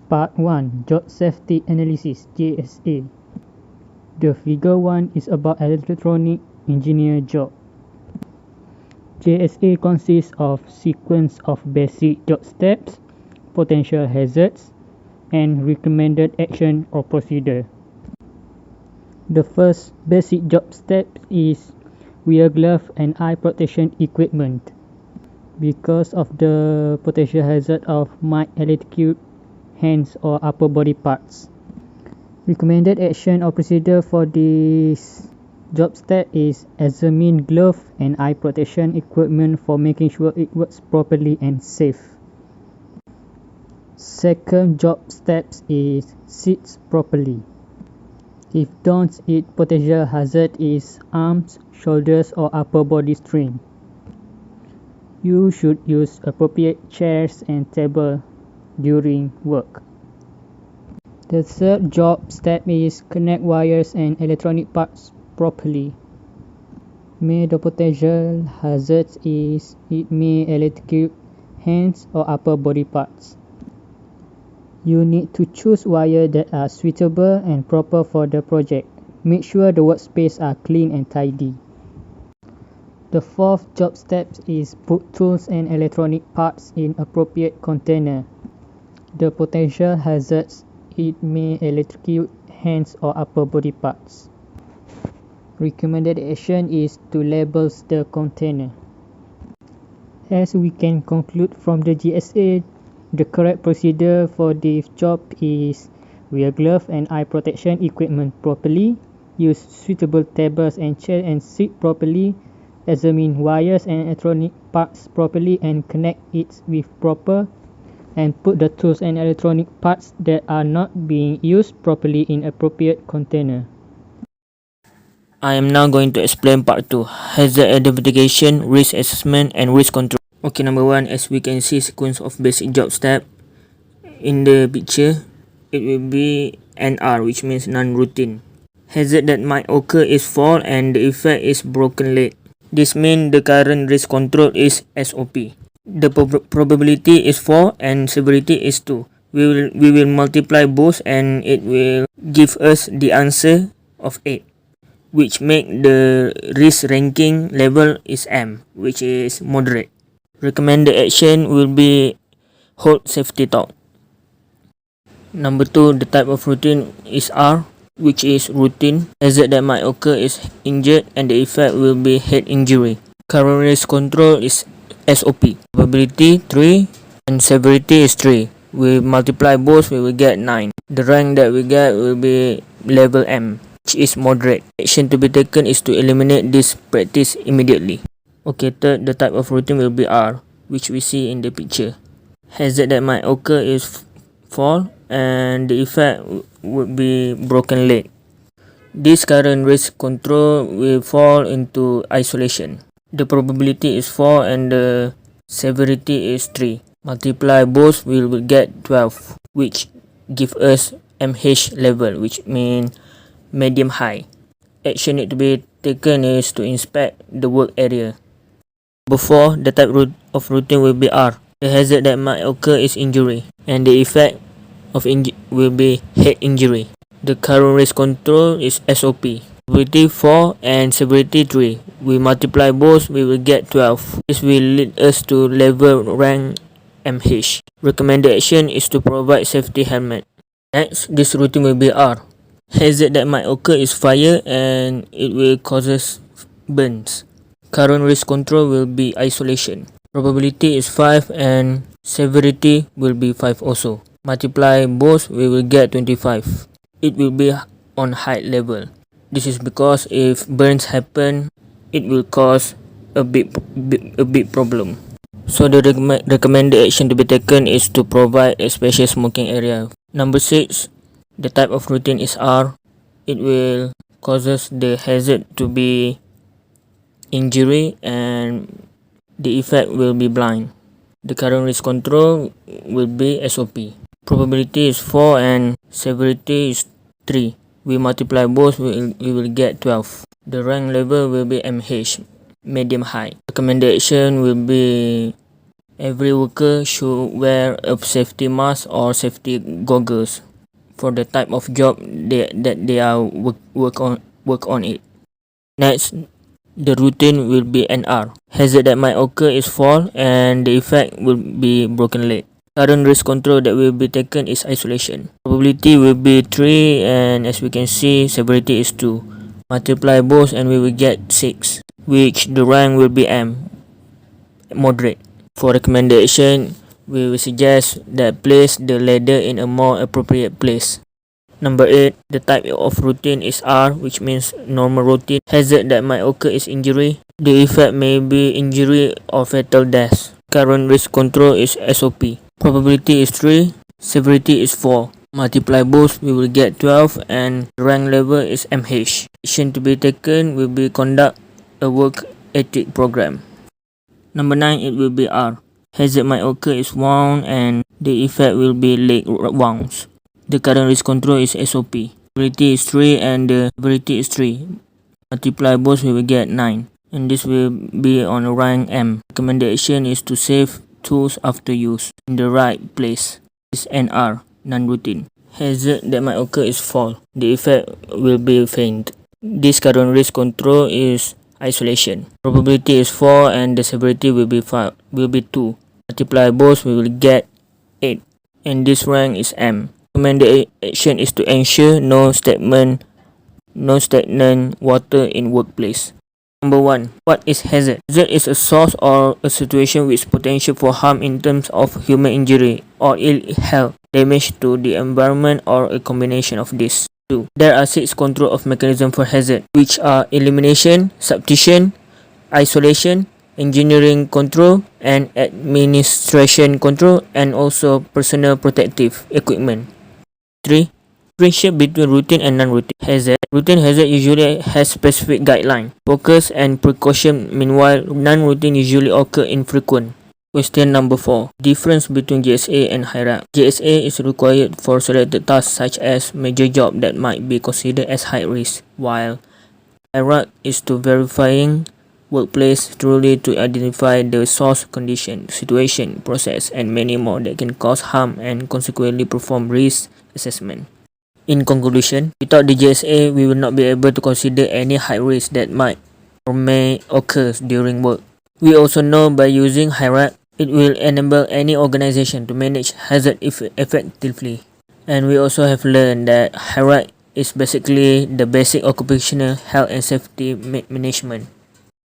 Part 1 Job Safety Analysis JSA. The figure 1 is about electronic engineer job. JSA consists of sequence of basic job steps, potential hazards, and recommended action or procedure. The first basic job step is wear glove and eye protection equipment. Because of the potential hazard of might electrocute hands or upper body parts. Recommended action or procedure for this job step is examine glove and eye protection equipment for making sure it works properly and safe. Second job steps is sit properly. If don't, its potential hazard is arms, shoulders or upper body strain. You should use appropriate chairs and table during work. The third job step is connect wires and electronic parts properly. The potential hazard is it may electrocute hands or upper body parts. You need to choose wires that are suitable and proper for the project. Make sure the workspace are clean and tidy. The fourth job step is put tools and electronic parts in appropriate container. The potential hazards it may electrocute hands or upper body parts. Recommended action is to label the container. As we can conclude from the GSA, the correct procedure for this job is wear glove and eye protection equipment properly, use suitable tables and chairs and sit properly, examine wires and electronic parts properly and connect it with proper, and put the tools and electronic parts that are not being used properly in appropriate container. I am now going to explain part 2, hazard identification, risk assessment and risk control. Okay, number 1, as we can see sequence of basic job step in the picture, it will be NR, which means non-routine. Hazard that might occur is fall and the effect is broken leg. This means the current risk control is SOP. The probability is 4 and severity is 2. We will multiply both and it will give us the answer of 8, which make the risk ranking level is M, which is moderate. Recommended action will be hold safety talk. Number 2, the type of routine is R, which is routine. Hazard that might occur is injured and the effect will be head injury. Current risk control is SOP. Probability 3 and severity is 3. We multiply both, we will get 9. The rank that we get will be level M, which is moderate. Action to be taken is to eliminate this practice immediately. Okay, third, the type of routine will be R, which we see in the picture. Hazard that might occur is fall and the effect would be broken leg. This current risk control will fall into isolation. The probability is 4 and the severity is 3. Multiply both, we will get 12, which give us MH level, which means medium high. Action need to be taken is to inspect the work area. Number 4, the type of routine will be R. The hazard that might occur is injury and the effect of will be head injury. The current risk control is SOP. Probability 4 and severity 3. We multiply both, we will get 12. This will lead us to level rank MH. Recommended action is to provide safety helmet. Next, this routine will be R. Hazard that might occur is fire and it will causes burns. Current risk control will be isolation. Probability is 5 and severity will be 5 also. Multiply both, we will get 25. It will be on high level. This is because if burns happen, it will cause a big problem. So the recommended action to be taken is to provide a special smoking area. Number 6, the type of routine is R. It will causes the hazard to be injury and the effect will be blind. The current risk control will be SOP. Probability is 4 and severity is 3. We multiply both, we will get 12. The rank level will be MH, medium high. Recommended action will be Every worker should wear a safety mask or safety goggles for the type of job that they are work on it. Next, the routine will be NR. Hazard that might occur is fall and the effect will be broken leg. Current risk control that will be taken is isolation. Probability will be 3 and as we can see severity is 2. Multiply both and we will get 6, which the rank will be M, moderate. For recommendation, we will suggest that place the ladder in a more appropriate place. Number 8, the type of routine is R, which means normal routine. Hazard that might occur is injury. The effect may be injury or fatal death. Current risk control is SOP. Probability is 3, severity is 4. Multiply both, we will get 12 and rank level is MH. Action to be taken will be conduct a work ethic program. Number 9, it will be R. Hazard might occur is wound and the effect will be leg wounds. The current risk control is SOP. Probability is 3 and the severity is 3. Multiply both, we will get 9. And this will be on rank M. Recommendation is to save tools after use in the right place. This is NR, non-routine. Hazard that might occur is fall. The effect will be faint. This current risk control is isolation. Probability is 4 and the severity will be 2. Multiply both, we will get 8. And this rank is M. Recommendation is to ensure no stagnant water in workplace. Number 1. What is hazard? Hazard is a source or a situation with potential for harm in terms of human injury or ill health, damage to the environment, or a combination of these. 2. There are 6 control of mechanism for hazard, which are elimination, substitution, isolation, engineering control, and administration control, and also personal protective equipment. 3. Differentiate between routine and non-routine hazard. Routine hazard usually has specific guideline, focus, and precaution. Meanwhile, non-routine usually occur infrequent. Question number 4. Difference between JSA and HIRARC. JSA is required for selected tasks such as major job that might be considered as high risk, while HIRARC is to verifying workplace truly to identify the source, condition, situation, process, and many more that can cause harm and consequently perform risk assessment. In conclusion, without the JSA, we will not be able to consider any high risk that might or may occur during work. We also know by using HIRARC, it will enable any organization to manage hazard effectively. And we also have learned that HIRARC is basically the basic occupational health and safety management.